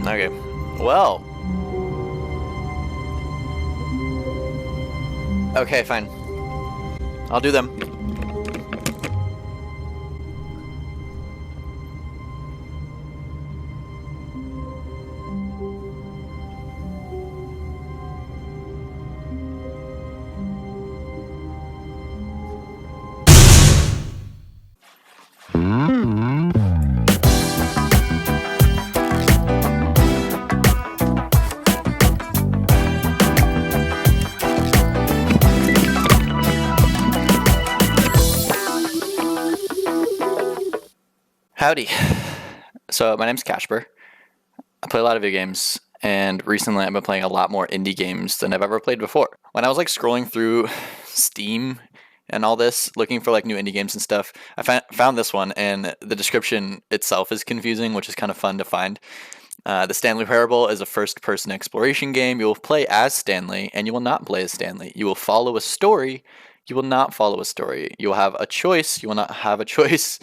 Okay. Well. Okay, fine. I'll do them. Howdy. So my name's Casper. I play a lot of video games, and recently I've been playing a lot more indie games than I've ever played before. When I was like scrolling through Steam and all this, looking for like new indie games and stuff, I found this one, and the description itself is confusing, which is kind of fun to find. The Stanley Parable is a first-person exploration game. You will play as Stanley, and you will not play as Stanley. You will follow a story. You will not follow a story. You will have a choice. You will not have a choice.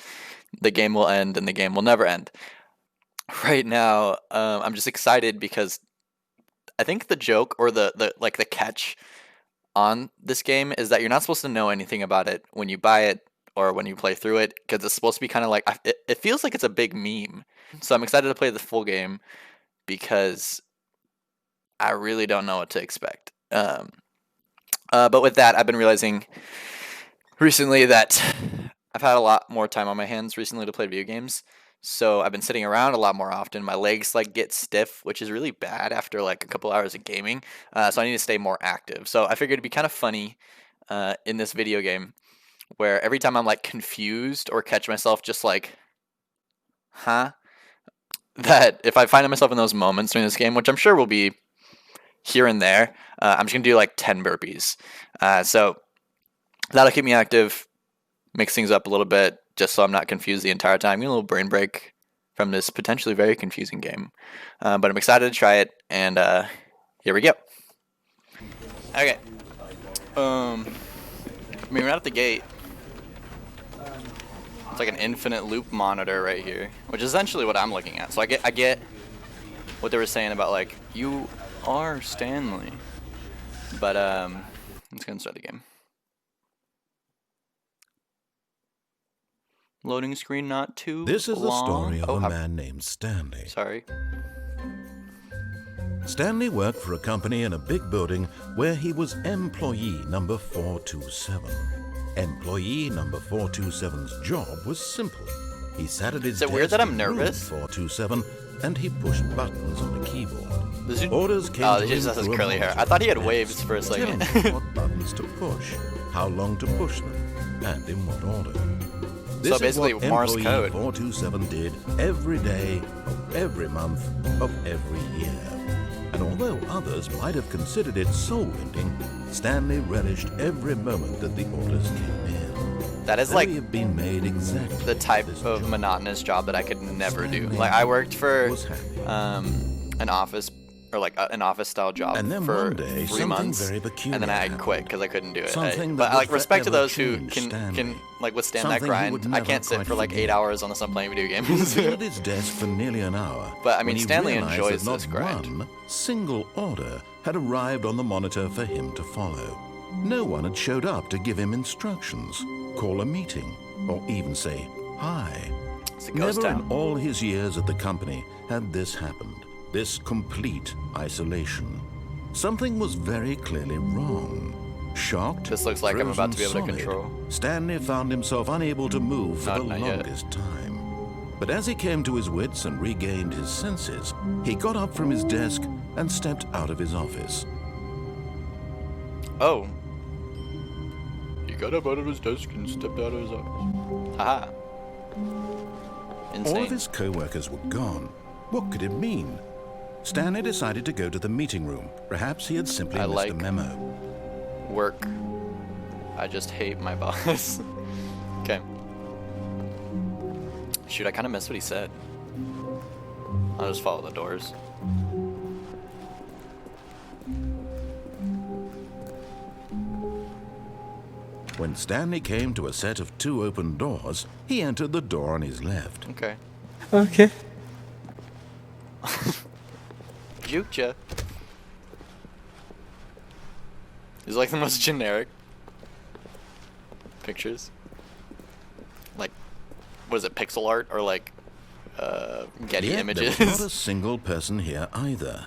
The game will end, and the game will never end. Right now, I'm just excited because I think the joke or the catch on this game is that you're not supposed to know anything about it when you buy it or when you play through it, because it's supposed to be kind of like it feels like it's a big meme. So I'm excited to play the full game because I really don't know what to expect. But with that, I've been realizing recently that I've had a lot more time on my hands recently to play video games. So I've been sitting around a lot more often. My legs like get stiff, which is really bad after like a couple hours of gaming. So I need to stay more active. So I figured it'd be kind of funny in this video game where every time I'm like confused or catch myself just like, huh? That if I find myself in those moments during this game, which I'm sure will be here and there, I'm just gonna do like 10 burpees. So that'll keep me active, mix things up a little bit, just so I'm not confused the entire time. Get a little brain break from this potentially very confusing game. But I'm excited to try it, and here we go. Okay. Right out the gate, it's like an infinite loop monitor right here, which is essentially what I'm looking at. So I get what they were saying about like, you are Stanley. But let's go and start the game. Loading screen not too This is long. the story of a man named Stanley. Sorry. Stanley worked for a company in a big building where he was employee number 427. Employee number 427's job was simple. He sat at his desk. Is it weird that I'm nervous? 427, and he pushed buttons on the keyboard. Orders came oh, he just has curly hair. I thought he had waves for a second. Tell him what buttons to push, how long to push them, and in what order. This so basically, is what Morse code. 427 did every day of every month of every year. And although others might have considered it soul-ending, Stanley relished every moment that the orders came in. That is They like have been made exactly the type of job. monotonous job that I could never do. Stanley Like I worked for was happy. an office or like an office style job And then for one day, 3 something months, very peculiar and then I happened. quit because I couldn't do it. Something But that like would respect to forever those who change can Stanley. like withstand that Something he would grind. I never can't sit quite for like 8 forget. hours on the sun playing video He games. was at his desk for nearly an hour. But, I mean, when he Stanley realized enjoys that this grind. Not one single order had arrived on the monitor for him to follow. No one had showed up to give him instructions, call a meeting, or even say hi. It's a ghost Never town. in all his years at the company had this happened, this complete isolation. Something was very clearly wrong. Shocked, This looks like I'm about to be able to frozen control. solid, Stanley found himself unable to move for the Not yet. longest time. But as he came to his wits and regained his senses, he got up from his desk and stepped out of his office. Oh. He got up out of his desk and stepped out of his office. Haha. Insane. All of his co-workers were gone. What could it mean? Stanley decided to go to the meeting room. Perhaps he had simply I missed like a memo. Work. I just hate my boss. Okay. Shoot, I kind of missed what he said. I'll just follow the doors. When Stanley came to a set of 2 open doors, he entered the door on his left. Okay. Okay. juked ya. These are like the most generic pictures. Like, what is it, pixel art or like Getty Yet images? there was not a single person here either.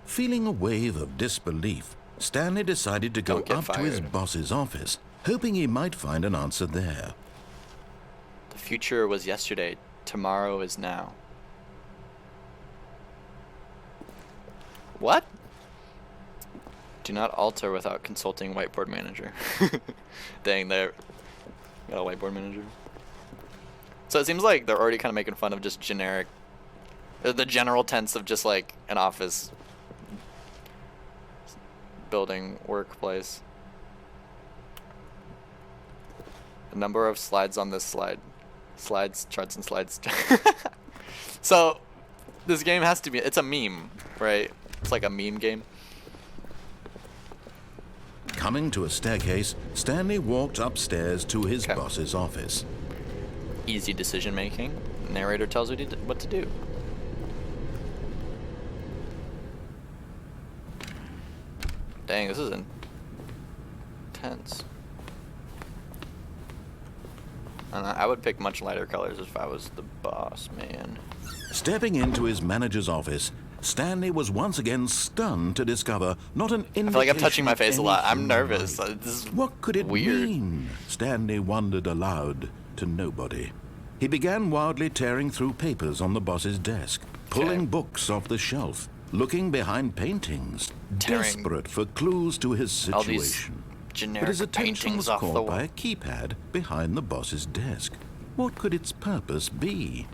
Feeling a wave of disbelief, Stanley decided to go Don't get up to his fired. boss's office, hoping he might find an answer there. The future was yesterday. Tomorrow is now. What? Do not alter without consulting whiteboard manager. Dang, they're got a whiteboard manager. So it seems like they're already kind of making fun of just generic, the general tense of just like an office building workplace. The number of slides on this slide. Slides, charts, and slides. So this game has to be, it's a meme, right? It's like a meme game. Coming to a staircase, Stanley walked upstairs to his Okay. boss's office. Easy decision making. Narrator tells you what to do. Dang, this is intense. I would pick much lighter colors if I was the boss, man. Stepping into his manager's office, Stanley was once again stunned to discover not an indication I feel like I'm touching my of face a lot. I'm anything nervous. right. This is What could it weird. mean? Stanley wondered aloud to nobody. He began wildly tearing through papers on the boss's desk, pulling books off the shelf, looking behind paintings, Tearing desperate for clues to his all these situation. generic But his attention paintings was off the caught by wall. a keypad behind the boss's desk. What could its purpose be?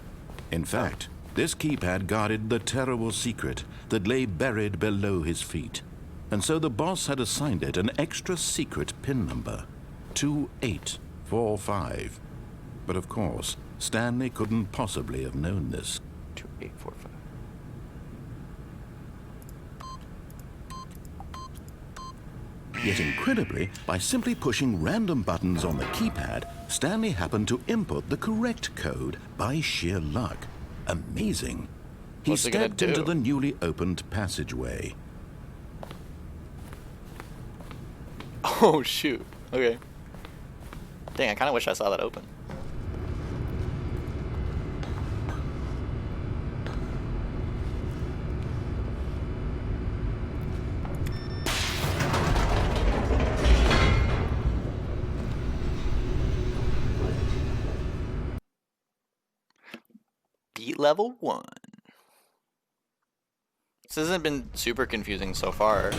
In fact, this keypad guarded the terrible secret that lay buried below his feet. And so the boss had assigned it an extra secret PIN number, 2845. But of course, Stanley couldn't possibly have known this. 2845. Yet incredibly, by simply pushing random buttons on the keypad, Stanley happened to input the correct code by sheer luck. Amazing. He What's it gonna stepped into do? the newly opened passageway. Oh shoot. Okay. Dang, I kind of wish I saw that open. Beat level 1. This hasn't been super confusing so far.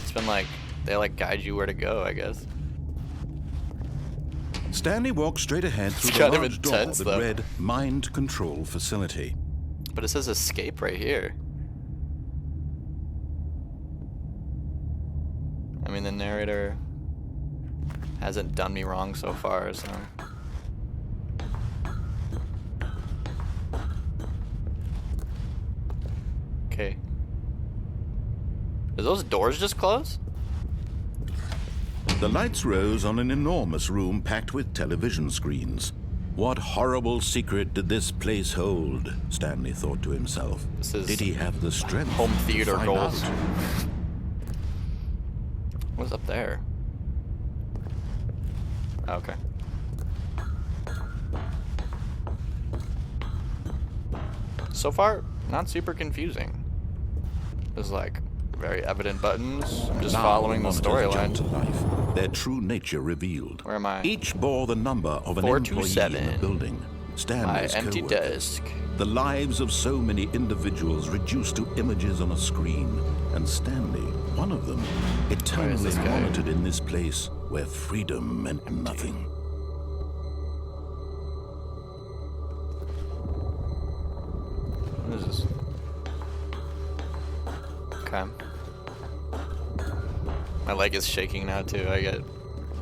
It's been like, they like guide you where to go, I guess. Stanley walked straight ahead through It's the kind of large door intense, that though. read Mind Control Facility. But it says escape right here. I mean, the narrator hasn't done me wrong so far, so. Okay. Did those doors just close? The lights rose on an enormous room packed with television screens. What horrible secret did this place hold? Stanley thought to himself. This is Did he have the strength home theater to find gold. out? What's up there? Okay. So far, not super confusing. There's like very evident buttons. I'm just Now following the monitors jumped to storyline. life, their true nature revealed. Where am I? Each bore the number of an employee in the 427. building. My Stanley's empty co-workers. desk. The lives of so many individuals reduced to images on a screen, and Stanley, one of them, eternally this guy? monitored in this place where freedom meant nothing. What is this? Okay. My leg is shaking now too.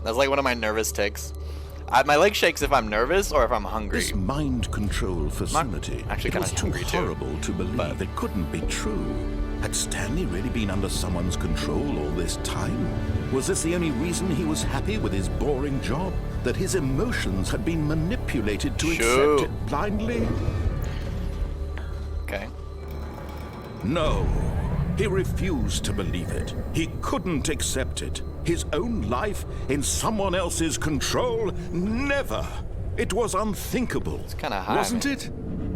That's like one of my nervous tics. My leg shakes if I'm nervous or if I'm hungry. This mind control facility, actually it kinda was too hungry, too. horrible to believe But- it couldn't be true. Had Stanley really been under someone's control all this time? Was this the only reason he was happy with his boring job? That his emotions had been manipulated to Shoo. accept it blindly? Okay. No. He refused to believe it. He couldn't accept it. His own life in someone else's control? Never! It was unthinkable. It's kind of high. Wasn't man. it?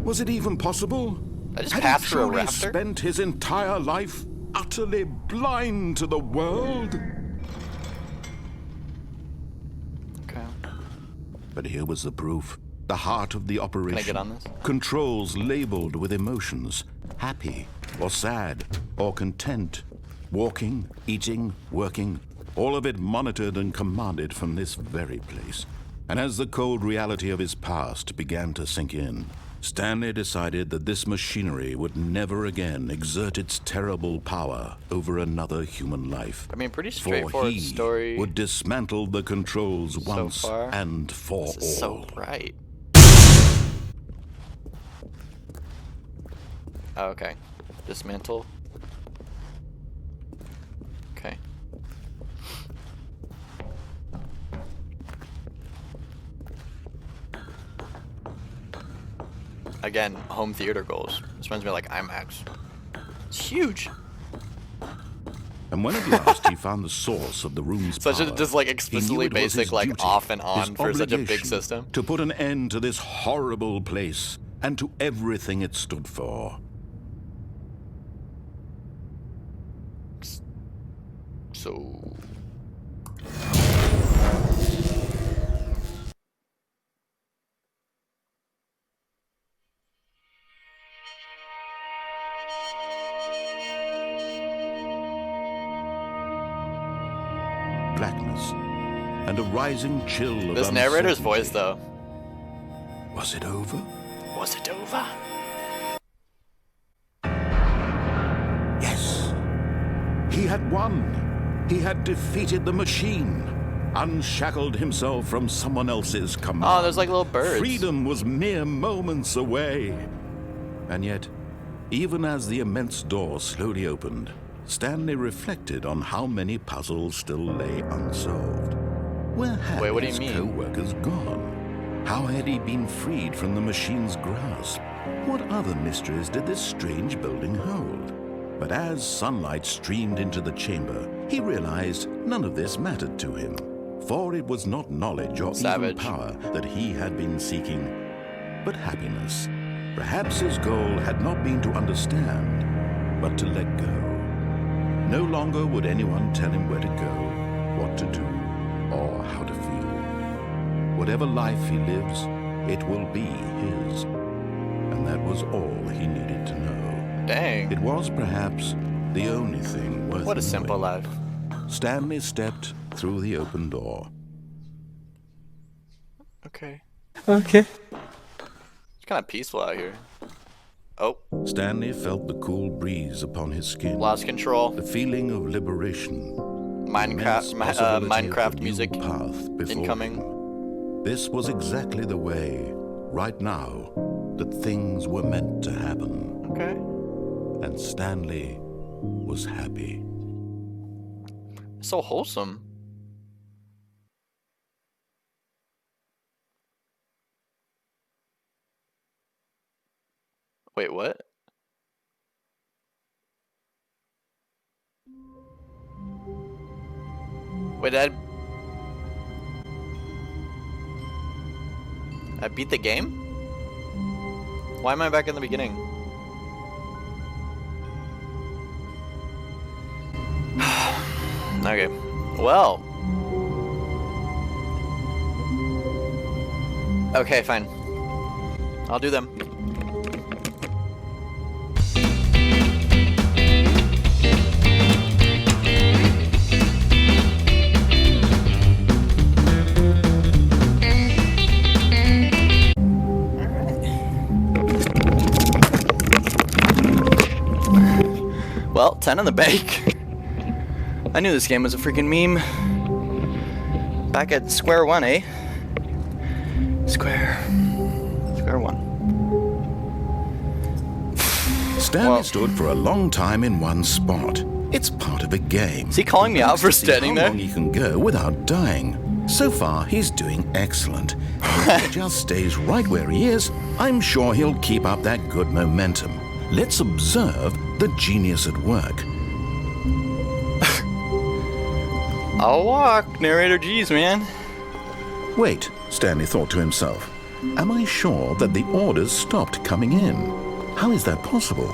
Was it even possible? I just Had passed he through a truly raptor? spent his entire life utterly blind to the world? Okay. But here was the proof. The heart of the operation. Can I get on this? Controls labeled with emotions. Happy, or sad, or content. Walking, eating, working. All of it monitored and commanded from this very place. And as the cold reality of his past began to sink in, Stanley decided that this machinery would never again exert its terrible power over another human life. I mean, pretty For straightforward he story. would dismantle the controls once far. and for This is all. so bright. Oh, okay. Dismantle. Okay. Again, home theater goals. This reminds me of like IMAX. It's huge. And when at last he found the source of the room's Such a power, just like he knew explicitly it was his basic like duty, off and his on for such a big obligation system. to put an end to this horrible place and to everything it stood for. So Blackness and a rising chill of this narrator's voice uncertainty. though. Was it over? Was it over? Yes. He had won. He had defeated the machine, unshackled himself from someone else's command. Oh, there's like little birds. Freedom was mere moments away. And yet, even as the immense door slowly opened, Stanley reflected on how many puzzles still lay unsolved. Where had Wait, what do you his mean? co-workers gone? How had he been freed from the machine's grasp? What other mysteries did this strange building hold? But as sunlight streamed into the chamber, he realized none of this mattered to him. For it was not knowledge or Savage. even power that he had been seeking, but happiness. Perhaps his goal had not been to understand, but to let go. No longer would anyone tell him where to go, what to do, or how to feel. Whatever life he lives, it will be his. And that was all he needed to know. Dang. It was perhaps the only thing worth What a simple knowing. life. Stanley stepped through the open door. Okay. Okay. It's kind of peaceful out here. Oh, Stanley felt the cool breeze upon his skin. lost control. The feeling of liberation. Minecraft, Immense possibility of a Minecraft new music path before incoming. him. This was exactly the way, right now, that things were meant to happen. Okay. And Stanley was happy. So wholesome. Wait, what? Wait, I beat the game? Why am I back in the beginning? Okay. Well. Okay, fine. I'll do them. Well, 10 in the bank. I knew this game was a freaking meme. Back at square one, eh? Square one. Stanley Well- stood for a long time in one spot. It's part of a game. Is he calling me out for See standing how there? long he can go without dying. So far, he's doing excellent. If he just stays right where he is, I'm sure he'll keep up that good momentum. Let's observe the genius at work. I'll walk, narrator. Geez, man. Wait, Stanley thought to himself. Am I sure that the orders stopped coming in? How is that possible?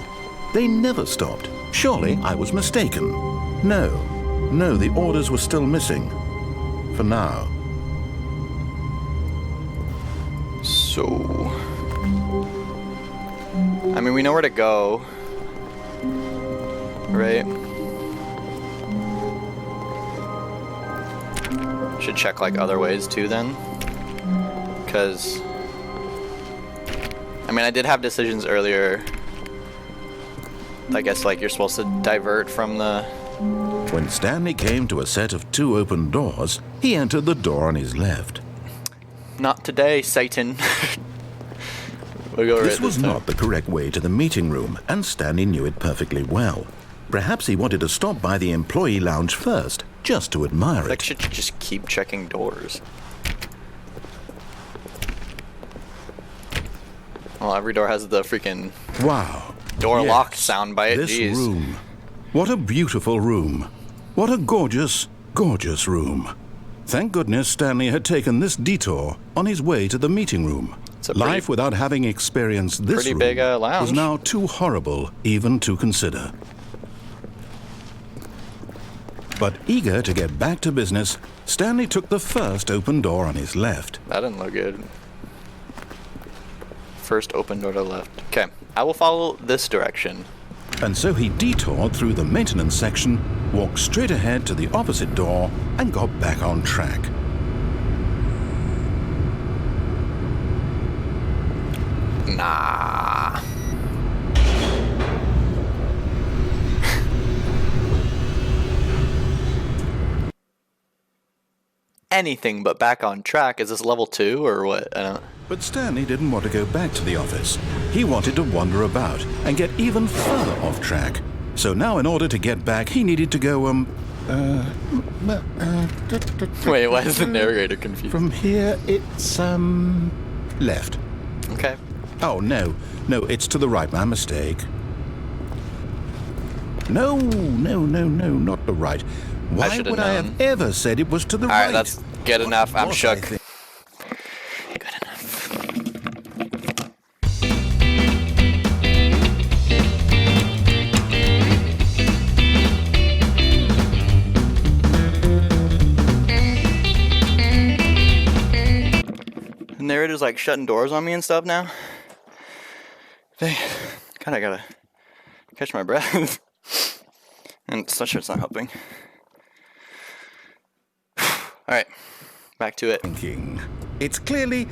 They never stopped. Surely I was mistaken. No, the orders were still missing. For now. So, I mean, we know where to go, right? Should check like other ways too then, because I mean, I did have decisions earlier. I guess like you're supposed to divert from the... When Stanley came to a set of 2 open doors, he entered the door on his left. Not today, Satan. We'll go This right was this time. not the correct way to the meeting room, and Stanley knew it perfectly well. Perhaps he wanted to stop by the employee lounge first, just to admire Like, it. should you just keep checking doors? Well, every door has the freaking Wow. door Yes, lock sound by it. This Jeez. room. What a beautiful room. What a gorgeous, gorgeous room. Thank goodness Stanley had taken this detour on his way to the meeting room. It's a pretty- Life without having experienced this pretty room big, was lounge. now too horrible even to consider. But eager to get back to business, Stanley took the first open door on his left. That didn't look good. First open door to the left. Okay, I will follow this direction. And so he detoured through the maintenance section, walked straight ahead to the opposite door, and got back on track. Nah. Anything but back on track. Is this level 2 or what? I don't... But Stanley didn't want to go back to the office. He wanted to wander about and get even further off track. So now in order to get back, he needed to go, Wait, why is the narrator confused? From here, it's, left. Okay. Oh, no, it's to the right, my mistake. No, not the right. Why should've would I known. have ever said it was to the right? Alright, that's good enough. I'm Was I shook. think- Good enough. The narrator's like shutting doors on me and stuff now. Dang, kinda gotta catch my breath. And such it's not helping. Alright, back to it. Thinking. It's clearly...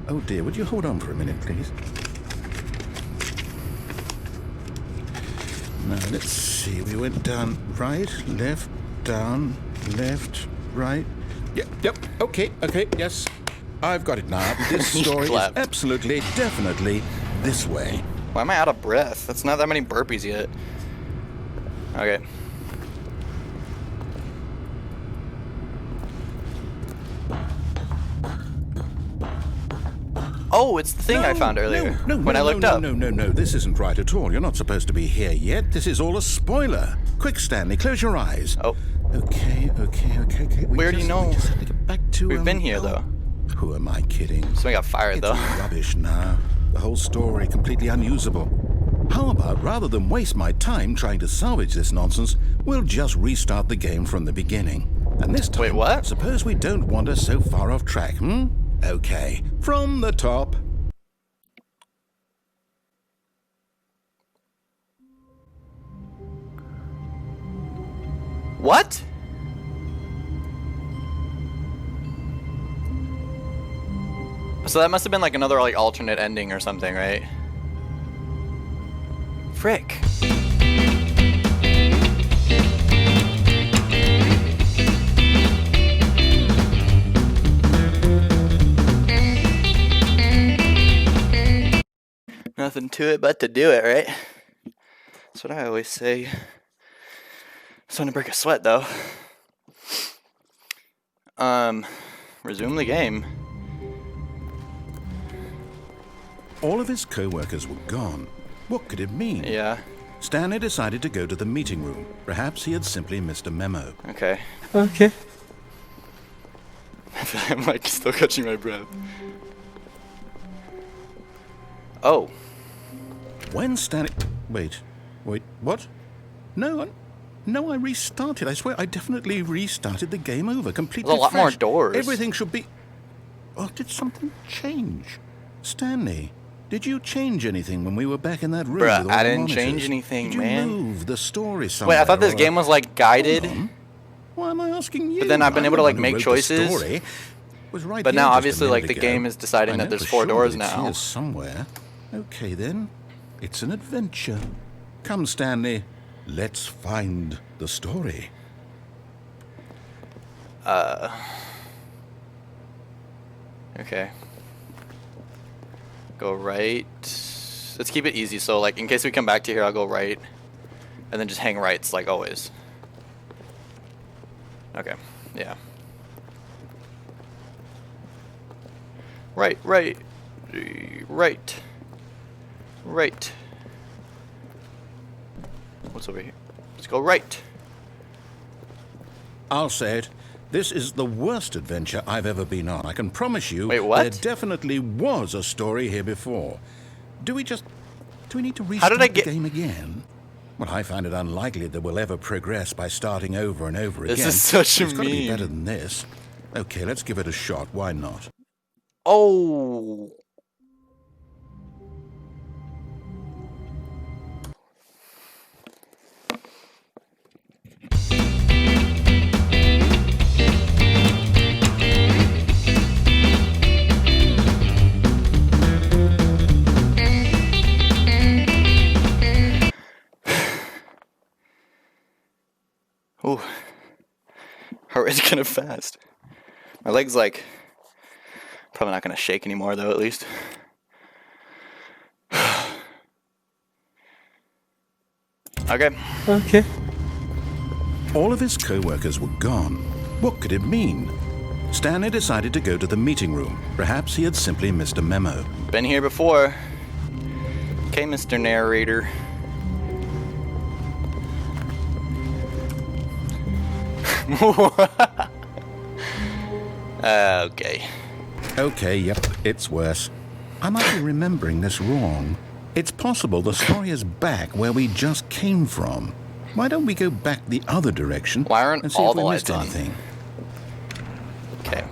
Oh dear, would you hold on for a minute, please? Now, let's see. We went down right, left, down, left, right. Yep, okay, yes. I've got it now. This story is Clapped. absolutely, definitely this way. Why am I out of breath? That's not that many burpees yet. Okay. Oh, it's the thing I found earlier when I looked up. No, this isn't right at all. You're not supposed to be here yet. This is all a spoiler. Quick, Stanley, close your eyes. Oh, Okay. We already know. We just have to get back to, we've been here though. Who am I kidding? Somebody got fired It's though. rubbish now. The whole story completely unusable. How about, rather than waste my time trying to salvage this nonsense, we'll just restart the game from the beginning. And this time, Wait, what? Suppose we don't wander so far off track, Okay, from the top. What? So that must have been like another like alternate ending or something, right? Frick. Nothing to it but to do it, right? That's what I always say. Starting to break a sweat though. Resume the game. All of his co-workers were gone. What could it mean? Yeah. Stanley decided to go to the meeting room. Perhaps he had simply missed a memo. Okay. Okay. I'm like still catching my breath. Oh. When Stanley... Wait, what? No, I restarted. I swear, I definitely restarted the game over, completely There's a lot more fresh. doors. Everything should be... Oh, did something change? Stanley, did you change anything when we were back in that room? Bruh, with all I the didn't monitors? change anything, did you man. move the story somewhere? Wait, I thought this or- game was like guided. Hold on. Why am I asking you? But then I've been I'm able the to, like, one who make wrote the choices. story. Was right But here now, just a obviously, like, minute the ago. game is deciding I that know there's for 4 sure doors that it's now. here somewhere. Okay then, it's an adventure. Come, Stanley, let's find the story. Okay. Go right. Let's keep it easy. So, like, in case we come back to here, I'll go right. And then just hang rights, like always. Okay. Yeah. Right. Right. What's over here? Let's go right. I'll say it. This is the worst adventure I've ever been on. I can promise you. Wait, what? There definitely was a story here before. Do we need to How restart did I the get- game again? Well, I find it unlikely that we'll ever progress by starting over and over again. This is such a It's got to be meme. better than this. Okay, let's give it a shot. Why not? Oh. Ooh. Heart rate's kind of fast. My leg's like probably not gonna shake anymore though, at least. Okay. Okay. All of his co-workers were gone. What could it mean? Stanley decided to go to the meeting room. Perhaps he had simply missed a memo. Been here before. Okay, Mr. Narrator. Okay. Okay, yep, it's worse. I might be remembering this wrong. It's possible the story is back where we just came from. Why don't we go back the other direction Why aren't and see all if the we missed lights on? anything? Okay.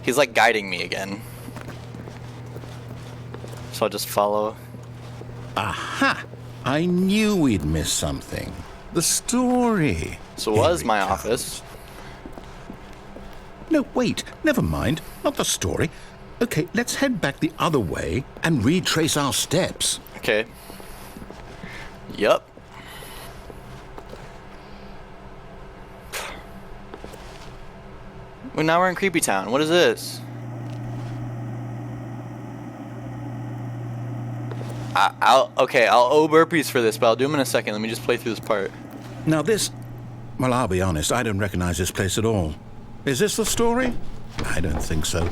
He's like guiding me again. So I'll just follow. Aha! I knew we'd miss something. The story. So Here was it my comes. office. No, wait, never mind. Not the story. Okay, let's head back the other way and retrace our steps. Okay. Yup. Well, now we're in Creepy Town. What is this? I'll owe burpees for this, but I'll do them in a second. Let me just play through this part. Now this... Well, I'll be honest, I don't recognize this place at all. Is this the story? I don't think so.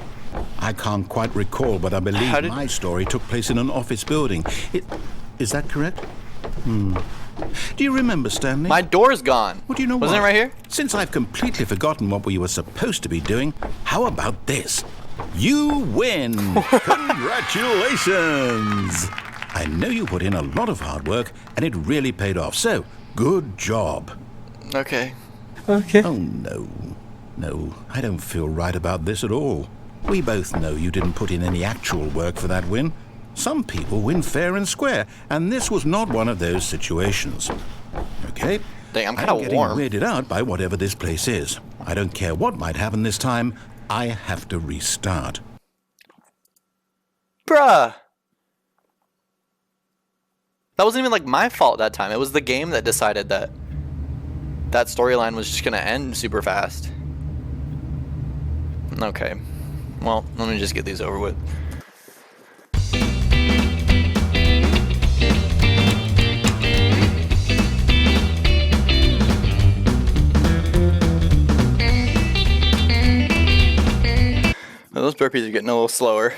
I can't quite recall, but I believe How did- my story took place in an office building. Is that correct? Do you remember, Stanley? My door's gone. Well, do you know Wasn't what? it right here? Since I've completely forgotten what we were supposed to be doing, how about this? You win! Congratulations! I know you put in a lot of hard work, and it really paid off, so good job. Okay. Okay. Oh, no. No, I don't feel right about this at all. We both know you didn't put in any actual work for that win. Some people win fair and square, and this was not one of those situations. Okay? Dang, I'm kinda getting warm. weirded out by whatever this place is. I don't care what might happen this time. I have to restart. Bruh. That wasn't even like my fault that time. It was the game that decided that that storyline was just gonna end super fast. Okay. Well, let me just get these over with. Well, those burpees are getting a little slower.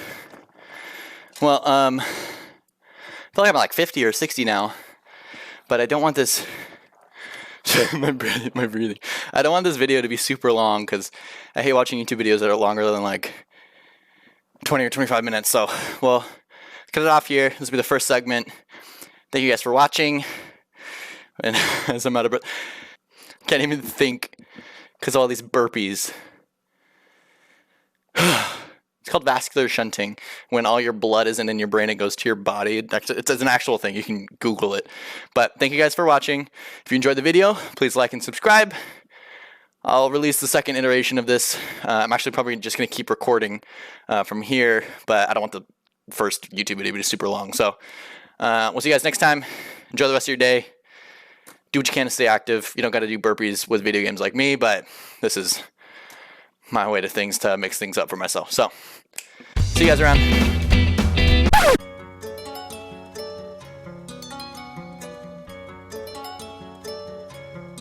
Well, I feel like I'm like 50 or 60 now, but I don't want this. my breathing. I don't want this video to be super long because I hate watching YouTube videos that are longer than like 20 or 25 minutes. So, well, cut it off here. This will be the first segment. Thank you guys for watching. And as I'm out of breath, can't even think because all these burpees. It's called vascular shunting. When all your blood isn't in your brain, it goes to your body. It's an actual thing. You can Google it. But thank you guys for watching. If you enjoyed the video, please like and subscribe. I'll release the second iteration of this. I'm actually probably just going to keep recording from here, but I don't want the first YouTube video to be super long. So we'll see you guys next time. Enjoy the rest of your day. Do what you can to stay active. You don't got to do burpees with video games like me, but this is my way to mix things up for myself. So, see you guys around.